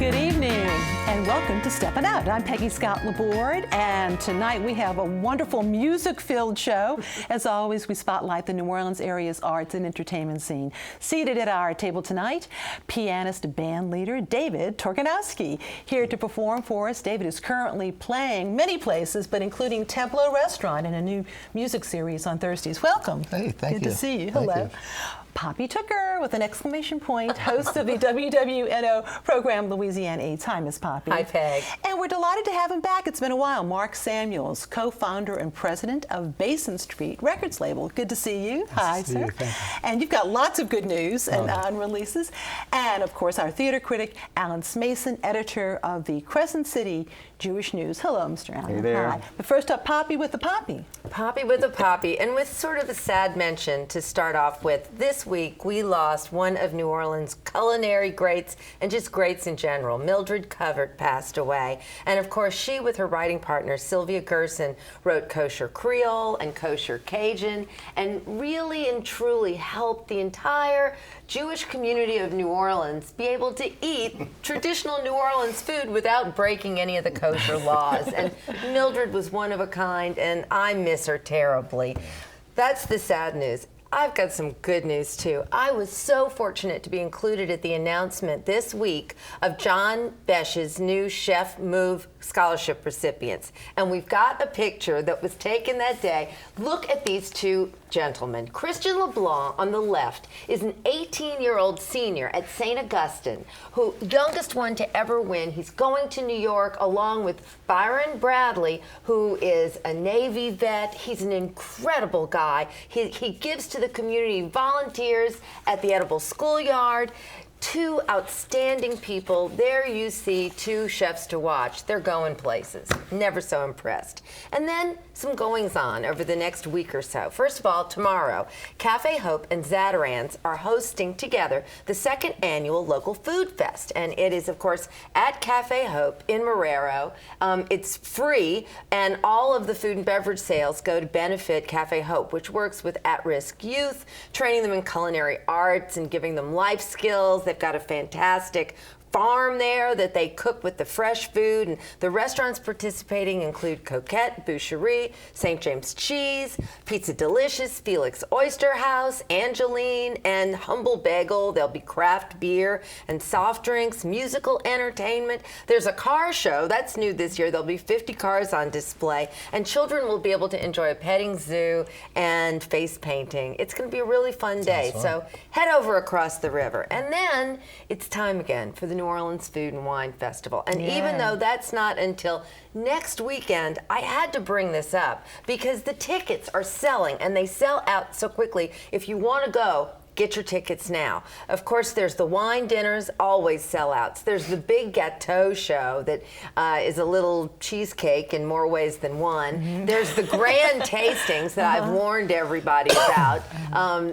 Good evening and welcome to Steppin Out. I'm Peggy Scott Laborde, and tonight we have a wonderful music-filled show. As always, we spotlight the New Orleans area's arts and entertainment scene. Seated at our table tonight, pianist band leader David Torkanowsky. Here to perform for us, David is currently playing many places, but including Templo Restaurant in a new music series on Thursdays. Welcome. Hey, thank you. Good to see you. Thank Hello. you. Poppy Tucker with an exclamation point, host of the WWNO program Louisiana Eats. Hi, Miss Poppy. Hi, Peg. And we're delighted to have him back. It's been a while. Mark Samuels, co-founder and president of Basin Street Records label. Good to see you. Hi, sir. Thank you. And you've got lots of good news and releases. And of course, our theater critic, Alan Smason, editor of the Crescent City Jewish News. Hello, Mr. Allen. Hey there. Hi. But first up, Poppy with the Poppy. Poppy with a Poppy, and with sort of a sad mention to start off with. This week, we lost one of New Orleans' culinary greats, and just greats in general. Mildred Covert passed away. And of course, she, with her writing partner, Sylvia Gerson, wrote Kosher Creole and Kosher Cajun, and really and truly helped the entire Jewish community of New Orleans be able to eat traditional New Orleans food without breaking any of the kosher laws. And Mildred was one of a kind, and I miss her terribly. That's the sad news. I've got some good news, too. I was so fortunate to be included at the announcement this week of John Besch's new Chef Move Scholarship recipients. And we've got a picture that was taken that day. Look at these two gentlemen. Christian LeBlanc on the left is an 18-year-old senior at St. Augustine, who youngest one to ever win. He's going to New York along with Byron Bradley, who is a Navy vet. He's an incredible guy. He gives to the community, volunteers at the Edible Schoolyard. Two outstanding people. There you see two chefs to watch. They're going places. Never so impressed. And then some goings-on over the next week or so. First of all, tomorrow, Cafe Hope and Zatarans are hosting together the second annual Local Food Fest. And it is, of course, at Cafe Hope in Marrero. It's free, and all of the food and beverage sales go to benefit Cafe Hope, which works with at-risk youth, training them in culinary arts and giving them life skills. They've got a fantastic farm there that they cook with the fresh food, and the restaurants participating include Coquette, Boucherie, St. James Cheese, Pizza Delicious, Felix Oyster House, Angeline, and Humble Bagel. There'll be craft beer and soft drinks, musical entertainment. There's a car show. That's new this year. There'll be 50 cars on display, and children will be able to enjoy a petting zoo and face painting. It's going to be a really fun day. So head over across the river. And then it's time again for the New Orleans Food and Wine Festival. And even though that's not until next weekend, I had to bring this up because the tickets are selling, and they sell out so quickly. If you want to go, get your tickets now. Of course, there's the wine dinners, always sellouts. There's the big gâteau show that is a little cheesecake in more ways than one. There's the grand tastings that I've warned everybody about.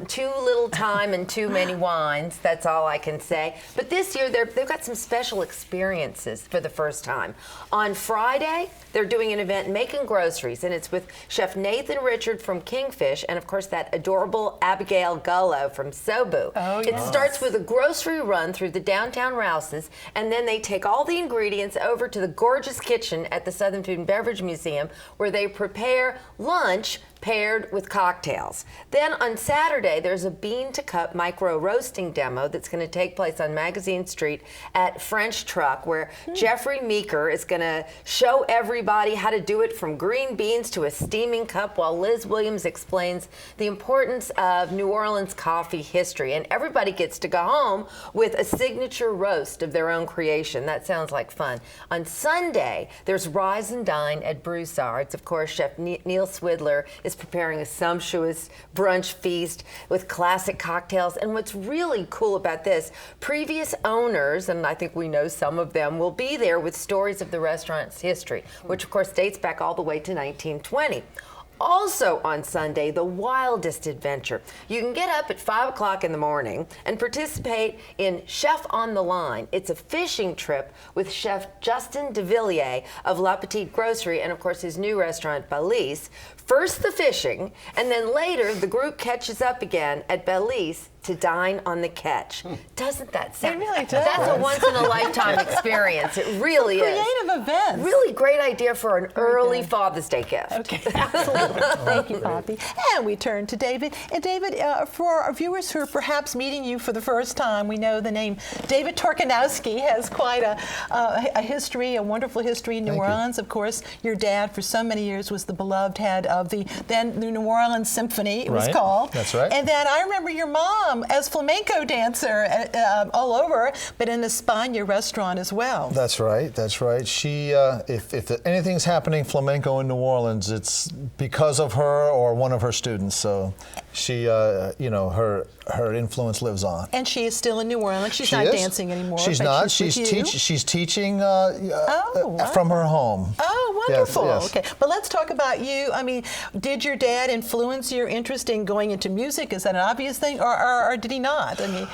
Too little time and too many wines, that's all I can say. But this year, they've got some special experiences for the first time. On Friday, they're doing an event, Making Groceries, and it's with Chef Nathan Richard from Kingfish, and of course that adorable Abigail Gullo from Sobu. Oh, It yes. starts with a grocery run through the downtown Rouses, and then they take all the ingredients over to the gorgeous kitchen at the Southern Food and Beverage Museum, where they prepare lunch paired with cocktails. Then on Saturday, there's a bean-to-cup micro-roasting demo that's going to take place on Magazine Street at French Truck, where Jeffrey Meeker is going to show everybody how to do it from green beans to a steaming cup, while Liz Williams explains the importance of New Orleans coffee history. And everybody gets to go home with a signature roast of their own creation. That sounds like fun. On Sunday, there's Rise and Dine at Broussard's. Of course, Chef Neil Swidler is preparing a sumptuous brunch feast with classic cocktails. And what's really cool about this, previous owners, and I think we know some of them, will be there with stories of the restaurant's history, which of course dates back all the way to 1920. Also on Sunday, the wildest adventure. You can get up at 5 o'clock in the morning and participate in Chef on the Line. It's a fishing trip with Chef Justin DeVilliers of La Petite Grocery and, of course, his new restaurant, Belize. First the fishing, and then later the group catches up again at Belize to dine on the catch. Doesn't that sound? It really does. That's a once-in-a-lifetime experience. It really is. Creative events. Really great idea for an early Father's Day gift. Okay, absolutely. Thank you, Poppy. And we turn to David. And David, for our viewers who are perhaps meeting you for the first time, we know the name David Torkanowsky has quite a history, a wonderful history in New Orleans. Of course, your dad for so many years was the beloved head of the New Orleans Symphony, it was called. That's right. And then I remember your mom as flamenco dancer all over, but in the España restaurant as well. That's right. That's right. She, if anything's happening flamenco in New Orleans, it's because of her or one of her students. So she, you know, her influence lives on. And she is still in New Orleans. She's not dancing anymore. She's but not. She's teaching wow. from her home. Oh, wonderful. Yes. Okay, but let's talk about you. I mean, did your dad influence your interest in going into music? Is that an obvious thing, or did he not? I mean.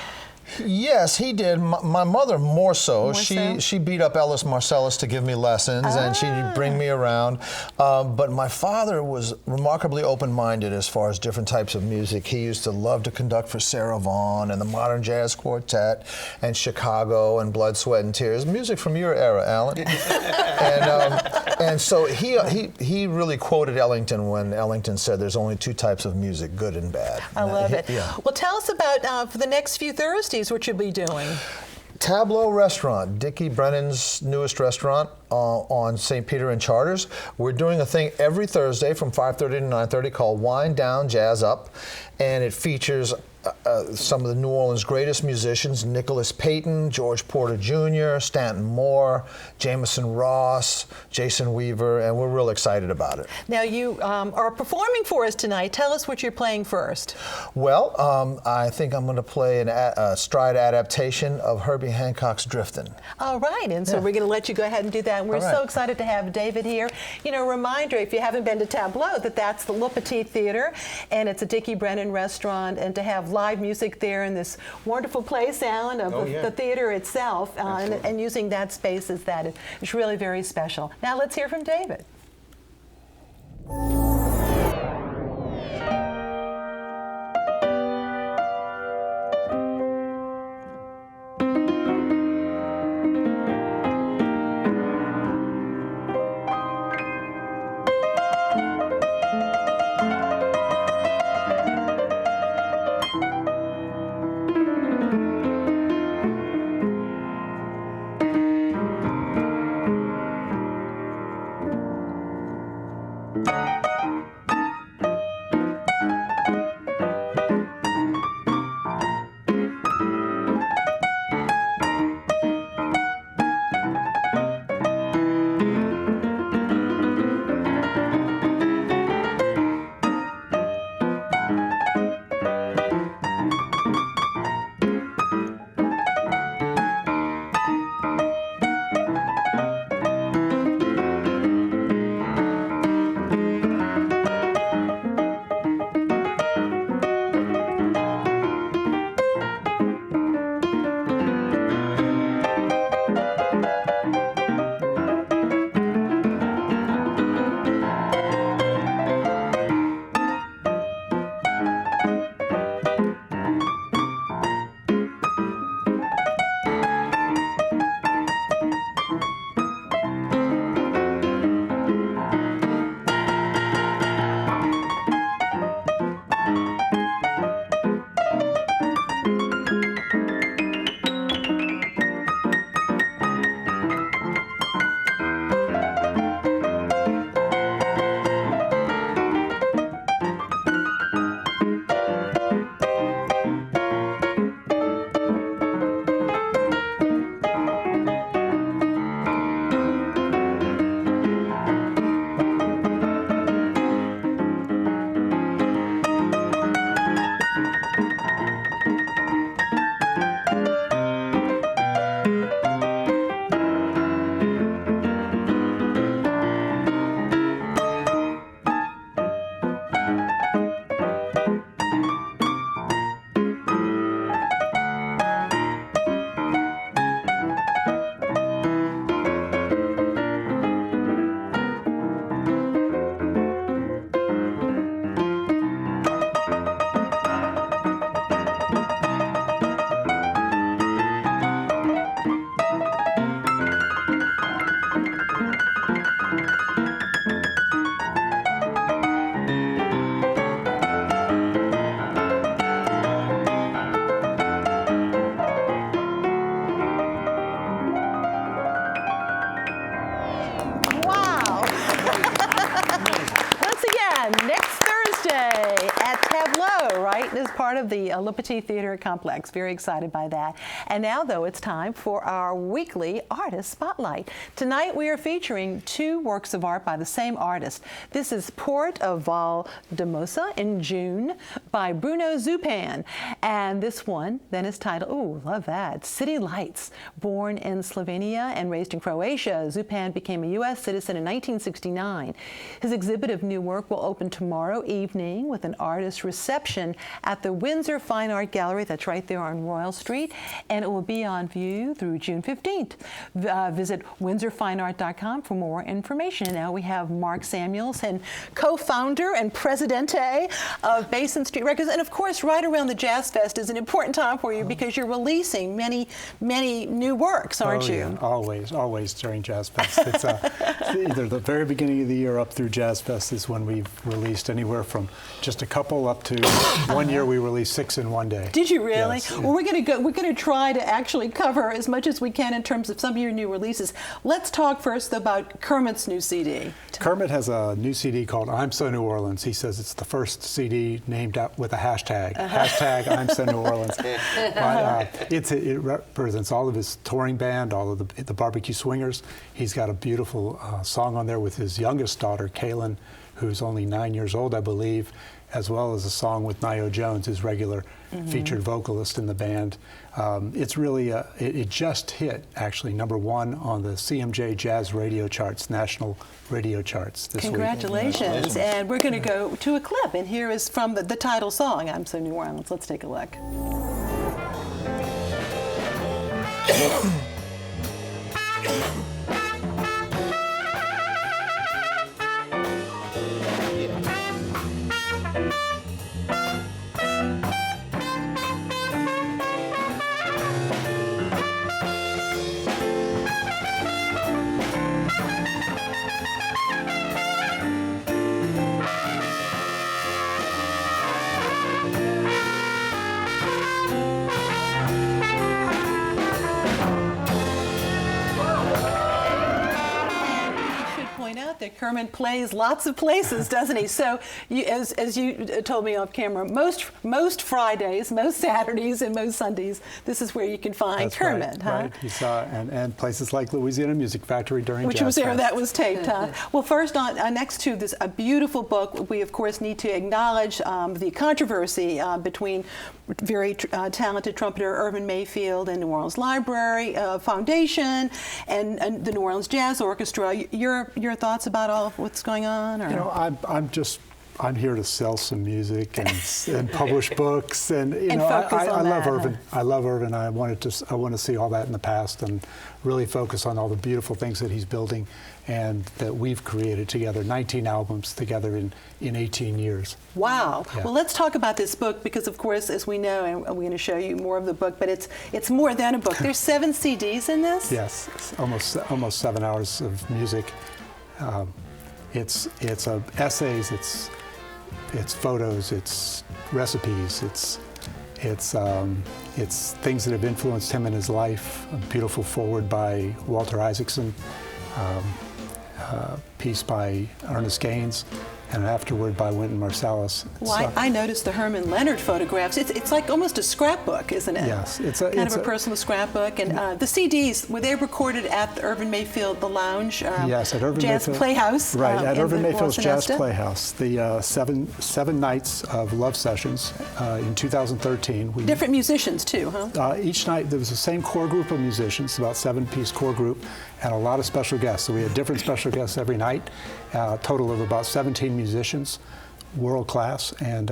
Yes, he did. My mother more so. More so? She beat up Ellis Marcellus to give me lessons, and she'd bring me around. But my father was remarkably open-minded as far as different types of music. He used to love to conduct for Sarah Vaughan and the Modern Jazz Quartet and Chicago and Blood, Sweat, and Tears. Music from your era, Alan. And so he really quoted Ellington when Ellington said there's only two types of music, good and bad. I love it. Yeah. Well, tell us about, for the next few Thursdays, what you'll be doing. Tableau Restaurant, Dickie Brennan's newest restaurant on St. Peter and Charters. We're doing a thing every Thursday from 5:30 to 9:30 called Wind Down, Jazz Up, and it features some of the New Orleans' greatest musicians, Nicholas Payton, George Porter Jr., Stanton Moore, Jameson Ross, Jason Weaver, and we're real excited about it. Now, you are performing for us tonight. Tell us what you're playing first. Well, I think I'm going to play a stride adaptation of Herbie Hancock's Driftin'. All right, and so we're going to let you go ahead and do that. And we're All right. so excited to have David here. You know, a reminder, if you haven't been to Tableau, that's the Le Petit Theater, and it's a Dickie Brennan restaurant, and to have live music there in this wonderful place, Alan, of the theater itself, and using that space as that is really very special. Now let's hear from David. part of the Le Petit Theater Complex. Very excited by that. And now, though, it's time for our weekly Artist Spotlight. Tonight, we are featuring 2 works of art by the same artist. This is Port of Valdemosa in June by Bruno Zupan. And this one then is titled, ooh, love that, City Lights. Born in Slovenia and raised in Croatia, Zupan became a U.S. citizen in 1969. His exhibit of new work will open tomorrow evening with an artist reception at the Windsor Fine Art Gallery. That's right there on Royal Street. And it will be on view through June 15th. Visit windsorfineart.com for more information. Now we have Mark Samuels, and co-founder and presidente of Basin Street Records. And of course, right around the Jazz Fest is an important time for you because you're releasing many, many new works, aren't you? Yeah, always during Jazz Fest. It's either the very beginning of the year up through Jazz Fest is when we've released anywhere from just a couple up to one year we released 6 in one day. Did you really? Yes. Well, we're going to try to actually cover as much as we can in terms of some of your new releases. Let's talk first about Kermit's new CD. Kermit has a new CD called I'm So New Orleans. He says it's the first CD named out with a hashtag. Hashtag I'm So New Orleans. It represents all of his touring band, all of the barbecue swingers. He's got a beautiful song on there with his youngest daughter, Kaylin, who's only 9 years old, I believe, as well as a song with Nio Jones, his regular featured vocalist in the band. It's really, it just hit, actually, #1 on the CMJ Jazz radio charts, national radio charts this week. Congratulations. And we're going to go to a clip, and here is from the title song, I'm So New Orleans. Let's take a look. That Kermit plays lots of places, doesn't he? So, as you told me off camera, most Fridays, most Saturdays, and most Sundays, this is where you can find That's Kermit, right, huh? Right. He saw and places like Louisiana Music Factory during Which Jazz was there, Fest. that was taped, huh? Well, first on next to this, a beautiful book. We of course need to acknowledge the controversy between very talented trumpeter Irvin Mayfield and New Orleans Library Foundation and the New Orleans Jazz Orchestra. Your thoughts about all of what's going on? Or? You know, I'm here to sell some music and publish books, and and know, I love that, Irvin. Huh? I love Irvin. I want to see all that in the past and really focus on all the beautiful things that he's building and that we've created together. 19 albums together in 18 years. Wow. Yeah. Well, let's talk about this book because, of course, as we know, and we're going to show you more of the book, but it's more than a book. There's 7 CDs in this. Yes, it's almost 7 hours of music. It's essays. It's photos. It's recipes. It's things that have influenced him in his life. A beautiful foreword by Walter Isaacson. Piece by Ernest Gaines, and an afterward by Wynton Marsalis. Well, I noticed the Herman Leonard photographs. It's like almost a scrapbook, isn't it? Yes, it's kind of a personal scrapbook. And the CDs, were they recorded at the Irvin Mayfield, the Lounge? Yes, at Irvin Jazz Mayfield Playhouse. Right, at Irvin Mayfield's Jazz Nesta. Playhouse. The seven nights of love sessions in 2013. Different musicians too, huh? Each night there was the same core group of musicians, about 7-piece core group, and a lot of special guests. So we had different special guests every night. A total of about 17 musicians, world class, and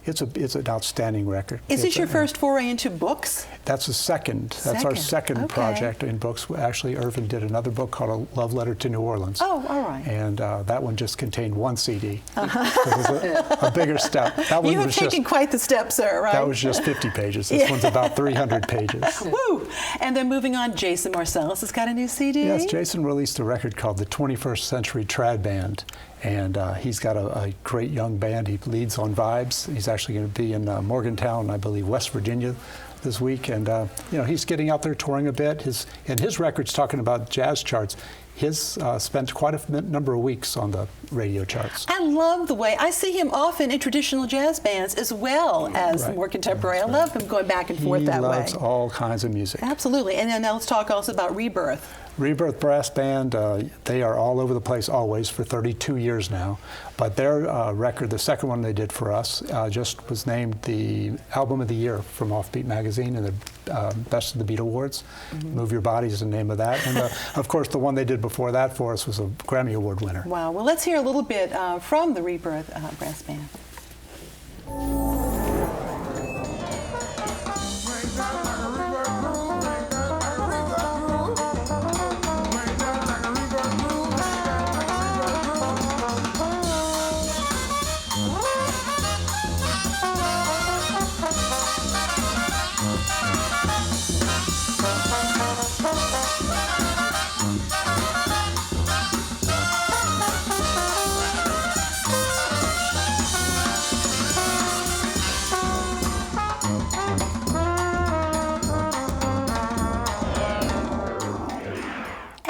it's an outstanding record. Is this your first foray into books? That's the second. That's our second project in books. Actually, Irvin did another book called A Love Letter to New Orleans. Oh, all right. And that one just contained 1 CD. So it was a bigger step. That one You have was taken quite the step, sir, right? That was just 50 pages. This one's about 300 pages. Woo! And then moving on, Jason Marsalis has got a new CD. Yes, Jason released a record called the 21st Century Trad Band. And he's got a great young band. He leads on Vibes. He's actually going to be in Morgantown, I believe, West Virginia this week. And, he's getting out there touring a bit. His record's talking about jazz charts. his spent quite a number of weeks on the radio charts. I love the way I see him often in traditional jazz bands as well as Right. more contemporary. I love him going back and forth that way. He loves all kinds of music. Absolutely. And then now let's talk also about Rebirth. Rebirth Brass Band, they are all over the place always for 32 years now. But their record, the second one they did for us, just was named the Album of the Year from Offbeat Magazine in the Best of the Beat Awards. Move Your Body is the name of that. And of course, the one they did before that for us was a Grammy Award winner. Wow. Well, let's hear a little bit from the Rebirth Brass Band.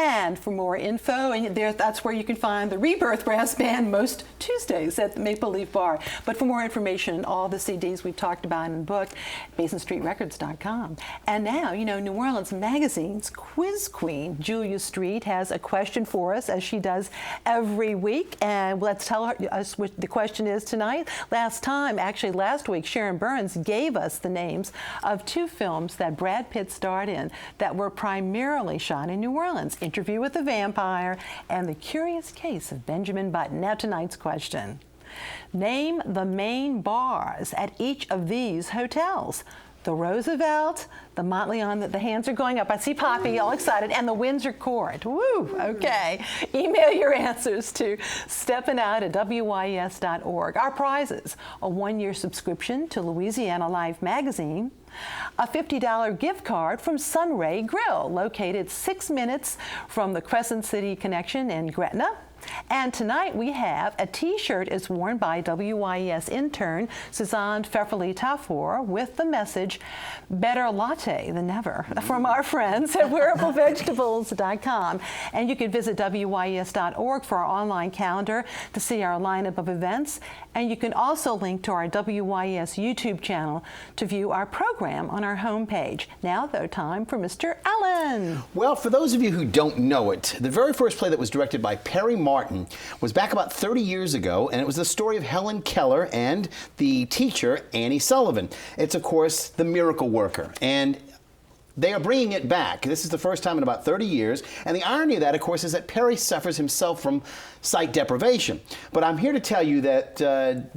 And for more info, and that's where you can find the Rebirth Brass Band most Tuesdays at the Maple Leaf Bar. But for more information on all the CDs we've talked about in the book, BasinStreetRecords.com. And now, you know, New Orleans Magazine's quiz queen, Julia Street, has a question for us, as she does every week. And let's tell us what the question is tonight. Last week, Sharon Burns gave us the names of 2 films that Brad Pitt starred in that were primarily shot in New Orleans: Interview with the Vampire and The Curious Case of Benjamin Button. Now tonight's question. Name the main bars at each of these hotels. The Roosevelt, the Montleon, the hands are going up. I see Poppy all excited, and the Windsor Court. Woo, okay. Email your answers to steppinout@wyes.org. Our prizes: a 1-year subscription to Louisiana Life magazine, a $50 gift card from Sunray Grill, located 6 minutes from the Crescent City Connection in Gretna. And tonight we have a T-shirt is worn by WYES intern Suzanne Pfefferly-Tafour with the message, "Better latte than never," from our friends at wearablevegetables.com. And you can visit WYES.org for our online calendar to see our lineup of events. And you can also link to our WYES YouTube channel to view our program on our homepage. Now, though, time for Mr. Allen. Well, for those of you who don't know it, the very first play that was directed by Perry Martin was back about 30 years ago, and it was the story of Helen Keller and the teacher, Annie Sullivan. It's, of course, The Miracle Worker. And they are bringing it back. This is the first time in about 30 years. And the irony of that, of course, is that Perry suffers himself from sight deprivation. But I'm here to tell you that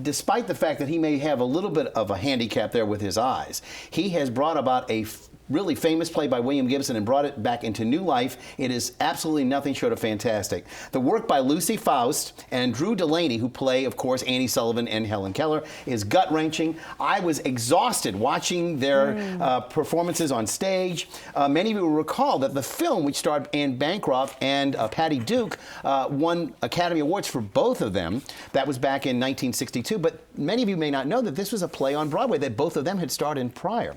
despite the fact that he may have a little bit of a handicap there with his eyes, he has brought about a really famous play by William Gibson and brought it back into new life. It is absolutely nothing short of fantastic. The work by Lucy Faust and Drew Delaney, who play, of course, Annie Sullivan and Helen Keller, is gut-wrenching. I was exhausted watching their performances on stage. Many of you will recall that the film, which starred Anne Bancroft and Patty Duke, won Academy Awards for both of them. That was back in 1962. But many of you may not know that this was a play on Broadway that both of them had starred in prior.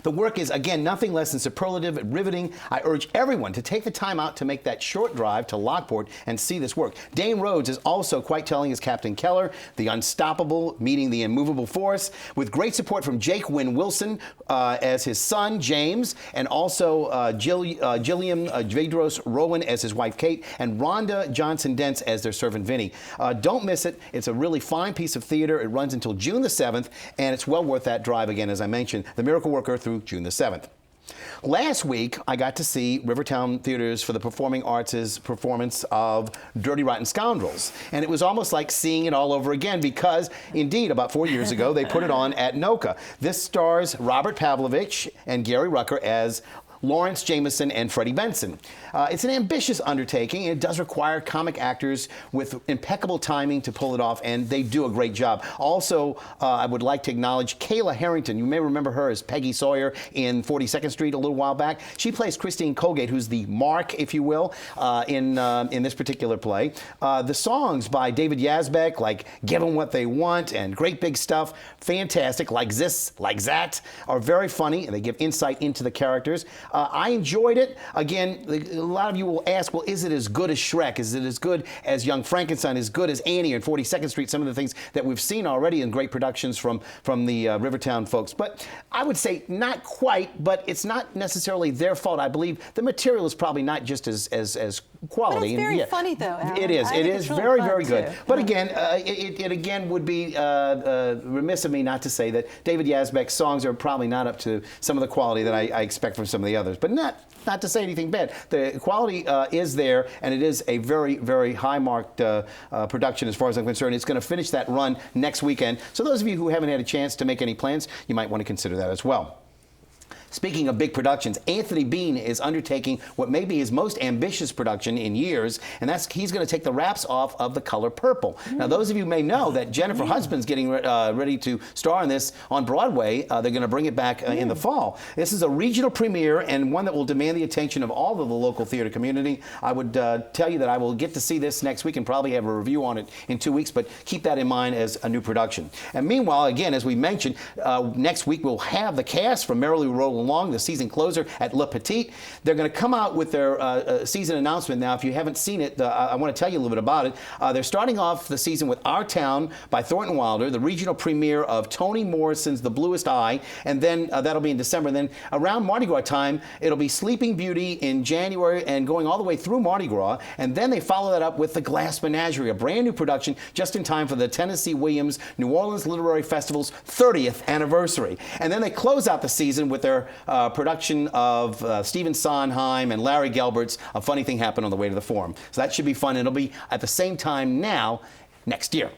The work is, again, nothing less than superlative, riveting. I urge everyone to take the time out to make that short drive to Lockport and see this work. Dane Rhodes is also quite telling as Captain Keller, the unstoppable meeting the immovable force, with great support from Jake Wynn Wilson as his son, James, and also Gilliam Vedros Rowan as his wife, Kate, and Rhonda Johnson-Dentz as their servant, Vinny. Don't miss it. It's a really fine piece of theater. It runs until June the 7th, and it's well worth that drive, again, as I mentioned. The Miracle Worker through June the 7th. Last week, I got to see Rivertown Theaters for the Performing Arts' performance of Dirty Rotten Scoundrels. And it was almost like seeing it all over again because, indeed, about 4 years ago, they put it on at NOCA. This stars Robert Pavlovich and Gary Rucker as Lawrence Jameson and Freddie Benson. It's an ambitious undertaking, and it does require comic actors with impeccable timing to pull it off, and they do a great job. Also, I would like to acknowledge Kayla Harrington. You may remember her as Peggy Sawyer in 42nd Street a little while back. She plays Christine Colgate, who's the Mark, if you will, in this particular play. The songs by David Yazbek, like Give 'Em What They Want and Great Big Stuff, fantastic, like This, Like That, are very funny, and they give insight into the characters. I enjoyed it. Again, a lot of you will ask, well, is it as good as Shrek? Is it as good as Young Frankenstein? As good as Annie and 42nd Street? Some of the things that we've seen already in great productions from the Rivertown folks. But I would say not quite, but it's not necessarily their fault. I believe the material is probably not just as quality. But it's very funny, though, Alan. It is. It is really very good. Too. But again, it again would be remiss of me not to say that David Yazbek's songs are probably not up to some of the quality that I expect from some of the others. But not to say anything bad. The quality is there, and it is a very, very high-marked production as far as I'm concerned. It's going to finish that run next weekend. So those of you who haven't had a chance to make any plans, you might want to consider that as well. Speaking of big productions, Anthony Bean is undertaking what may be his most ambitious production in years, and he's going to take the wraps off of The Color Purple. Now, those of you may know that Jennifer Hudspeth's getting ready to star in this on Broadway. They're going to bring it back in the fall. This is a regional premiere and one that will demand the attention of all of the local theater community. I would tell you that I will get to see this next week and probably have a review on it in 2 weeks, but keep that in mind as a new production. And meanwhile, again, as we mentioned, next week we'll have the cast from Merrily Roll Along, the season closer at Le Petit. They're going to come out with their season announcement now. If you haven't seen it, I want to tell you a little bit about it. They're starting off the season with Our Town by Thornton Wilder, the regional premiere of Toni Morrison's The Bluest Eye, and then that'll be in December. Then around Mardi Gras time, it'll be Sleeping Beauty in January and going all the way through Mardi Gras. And then they follow that up with The Glass Menagerie, a brand new production just in time for the Tennessee Williams New Orleans Literary Festival's 30th anniversary. And then they close out the season with their production of Stephen Sondheim and Larry Gelbert's A Funny Thing Happened on the Way to the Forum. So that should be fun. It'll be at the same time now next year.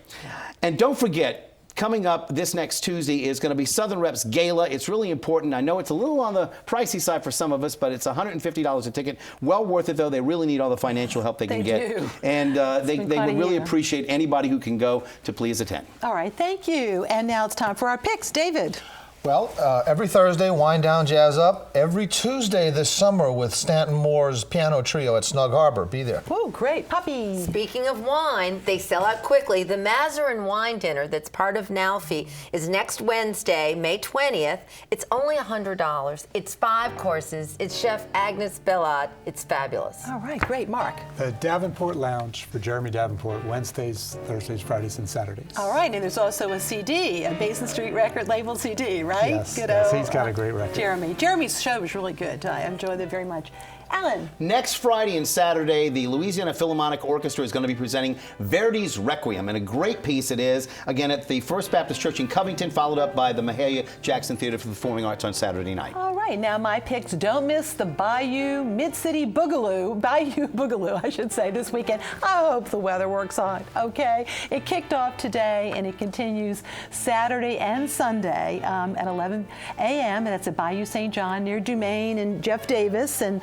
And don't forget, coming up this next Tuesday is going to be Southern Rep's Gala. It's really important. I know it's a little on the pricey side for some of us, but it's $150 a ticket. Well worth it, though. They really need all the financial help they can get. Do. And they would really appreciate anybody who can go to please attend. All right, thank you. And now it's time for our picks. David. Well, every Thursday, Wind Down, Jazz Up. Every Tuesday this summer with Stanton Moore's piano trio at Snug Harbor. Be there. Oh, great. Puppy. Speaking of wine, they sell out quickly. The Mazarin Wine Dinner that's part of NALFI is next Wednesday, May 20th. It's only $100. It's 5 courses. It's Chef Agnes Bellot. It's fabulous. All right, great. Mark. The Davenport Lounge for Jeremy Davenport, Wednesdays, Thursdays, Fridays, and Saturdays. All right, and there's also a CD, a Basin Street Record labeled CD, right? Yes, yes, he's got a great record. Jeremy's show was really good. I enjoyed it very much. Alan. Next Friday and Saturday, the Louisiana Philharmonic Orchestra is going to be presenting Verdi's Requiem, and a great piece it is, again at the First Baptist Church in Covington, followed up by the Mahalia Jackson Theater for the Performing Arts on Saturday night. All right, now my picks. Don't miss the Bayou Mid-City Boogaloo, I should say, this weekend. I hope the weather works out, okay? It kicked off today, and it continues Saturday and Sunday at 11 a.m., and it's at Bayou St. John near Dumaine and Jeff Davis, and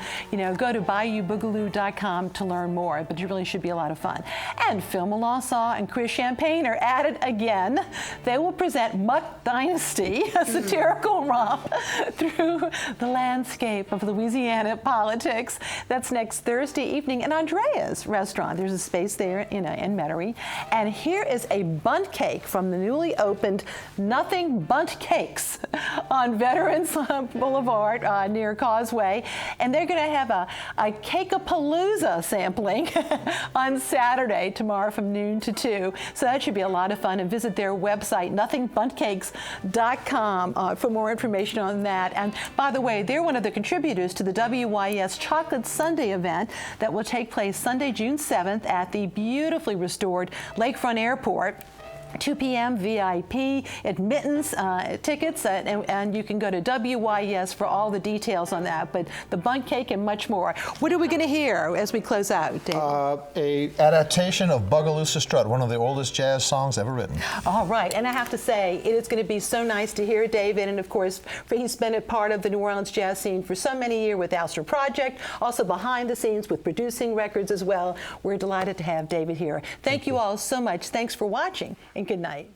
go to BayouBoogaloo.com to learn more, but it really should be a lot of fun. And Phil Melanson and Chris Champagne are at it again. They will present Mutt Dynasty, a satirical romp through the landscape of Louisiana politics. That's next Thursday evening in Andrea's restaurant. There's a space there in Metairie. And here is a bundt cake from the newly opened Nothing Bundt Cakes on Veterans Boulevard near Causeway. And they're going to have a Cake-a-Palooza sampling on Saturday, tomorrow from noon to 2. So that should be a lot of fun. And visit their website, nothingbundtcakes.com, for more information on that. And by the way, they're one of the contributors to the WYES Chocolate Sunday event that will take place Sunday, June 7th at the beautifully restored Lakefront Airport. 2 p.m. VIP admittance tickets, and you can go to WYES for all the details on that. But the bundt cake and much more. What are we going to hear as we close out, David? A adaptation of Bugaloosa Strut, one of the oldest jazz songs ever written. All right, and I have to say, it is going to be so nice to hear David, and of course, he's been a part of the New Orleans jazz scene for so many years with Ouster Project, also behind the scenes with producing records as well. We're delighted to have David here. Thank you all so much. Thanks for watching. And good night.